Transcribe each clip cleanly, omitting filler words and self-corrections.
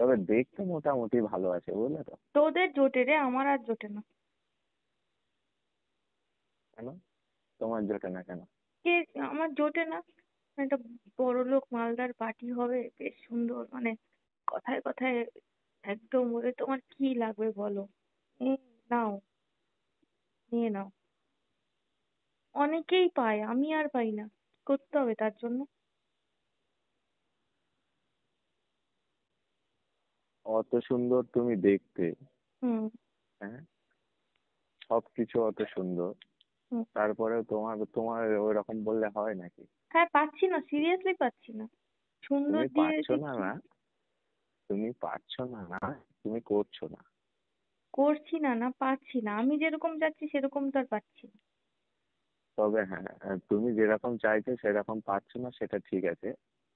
তবে দেখতে মোটামুটি ভালো আছে, বুঝলে তো? তোদের জোটে রে, আমার আর জোটে না। কেন তোমার জোটে না কেন? কে? আমার জোটে না। একটা বড়লোক মালদার পার্টি হবে, বেশ সুন্দর, মানে কথায় কথায় একদম। ওরে তোমার কি লাগবে বলো? এই নাও, নিয়ে নাও। অনেকেই পায়, আমি আর পাই না। কি করতে হবে তার জন্য? অত সুন্দর তুমি দেখতে, হুম। হ্যাঁ, সবকিছু অত সুন্দর, হুম। তারপরেও তোমার তোমার ওই রকম বললে হয় নাকি? হ্যাঁ, পাচ্ছি না, সিরিয়াসলি পাচ্ছি না। সুন্দর তুমি দিয়ে পাচ্ছ না দেখি। না, তুমি পাচ্ছ না না, তুমি করছো না। করছি না না, পাচ্ছি না। আমি যেরকম চাচ্ছি সেরকম তো আর পাচ্ছি না। তবে হ্যাঁ, তুমি যেরকম চাইছো সেরকম পাচ্ছ না, সেটা ঠিক আছে।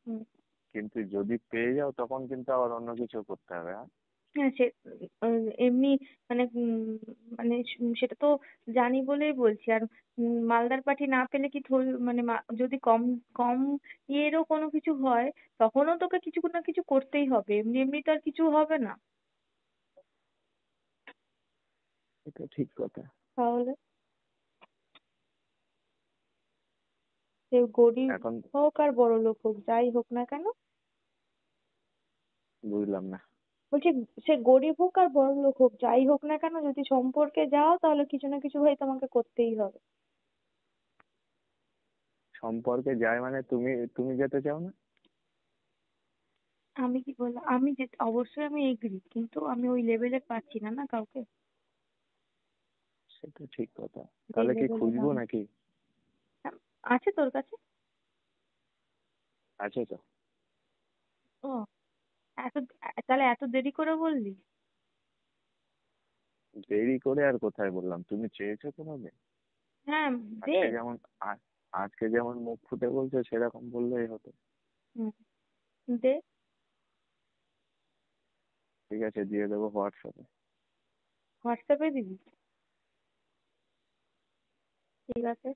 হুম। কিন্তু যদি পেয়ে যাও তখন কিন্তু আবার অন্য কিছু করতে হবে, হ্যাঁ। হ্যাঁ, সে এমনি মানে মানে সেটা তো জানি বলেই বলছি। আর মালদার পার্টি না পেলে কি মানে যদি কম কম ইয়েরও কোনো কিছু হয়, তখনও তোকে কিছু না কিছু করতেই হবে। এমনি এমনি তো আর কিছু হবে না। এটা ঠিক কথা। তাহলে সে গরিব এখন হোক আর বড় লোক হোক, যাই হোক না কেন, বুঝলাম না। বলছি সে গরিব হোক আর বড় লোক হোক, যাই হোক না কেন, যদি সম্পর্কে যাও তাহলে কিছু না কিছু ভাই তোমাকে করতেই হবে। সম্পর্কে যায় মানে তুমি তুমি যেতে চাও না? আমি কি বললাম? আমি যে অবশ্যই আমি এগ্রি, কিন্তু আমি ওই লেভেলের পাচ্ছি না না কাউকে। সেটা ঠিক কথা। যে তাহলে কি লেভেলের খুঁজবো আমি। নাকি? আছে তোর কাছে? আছে তো। ও, এত তাহলে এত দেরি করে বললি? দেরি করে আর কোথায় বললাম, তুমি চেয়েছো তো হবে। হ্যাঁ, দে। আজকে যেমন আজকে যেমন মুখ ফুটে বলছো সেরকম বললেই হতো। হুম, দে। ঠিক আছে, দিয়ে দেবো হোয়াটসঅ্যাপে। হোয়াটসঅ্যাপে দিবি? ঠিক আছে।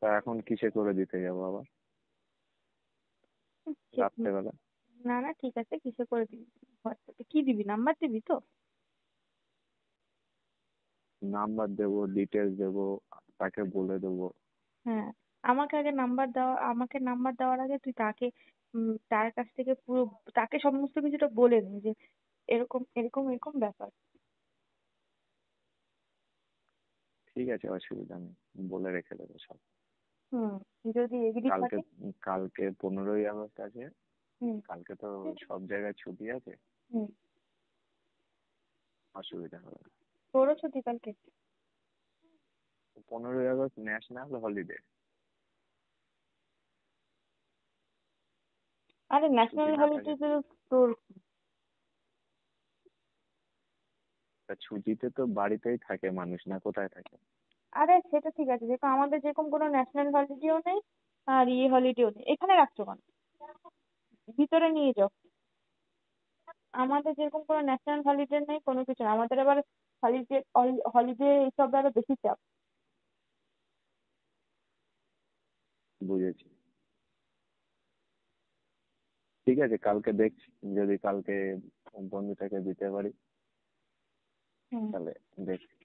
তা এখন কিসে করে দিতে যাবো আবার সে- রাত্রেবেলা? না না, ঠিক আছে, কিসে করে দিবি? হোয়াটসঅ্যাপে কি দিবি? নাম্বার দিবি তো? নাম্বার দেবো, ডিটেলস দেবো, তাকে বলে দেবো। হ্যাঁ, আমাকে নাম্বার দেওয়ার আগে তুই তাকে তার কাছ থেকে পুরো, তাকে সমস্ত কিছুটা বলে নে যে এরকম এরকম এরকম ব্যাপার। ঠিক আছে, অসুবিধা নেই, বলে রেখে দেবো সব। হুম। যদি এগ্রি কালকে থাকে। কালকে 15ই আগস্ট আছে। হুম। কালকে তো সব জায়গায় ছুটি আছে, হুম। অসুবিধা হবে না। তোরও ছুটি কালকে? 15ই আগস্ট ন্যাশনাল হলিডে, আরে ছুটি ন্যাশনাল না থাকে। হলিডে তোর। তা ছুটিতে তো বাড়িতেই থাকে মানুষ, না কোথায় থাকে? আরে সেটা ঠিক আছে, যেহেতু আমাদের যেরকম কোনো ন্যাশনাল হলিডেও নেই আর ইয়ে হলিডেও নেই, এখানে রাখছো কেন? ভিতরে নিয়ে যাও। আমাদের যেরকম কোনো ন্যাশনাল হলিডে নেই, কোনো কিছু না। আমাদের আবার হলিডে, হলিডে এইসব আরো বেশি চাপ। বুঝেছি। ঠিক আছে, কালকে দেখছি, যদি কালকে বন্ধুটাকে দিতে পারি হুম। তাহলে দেখছি।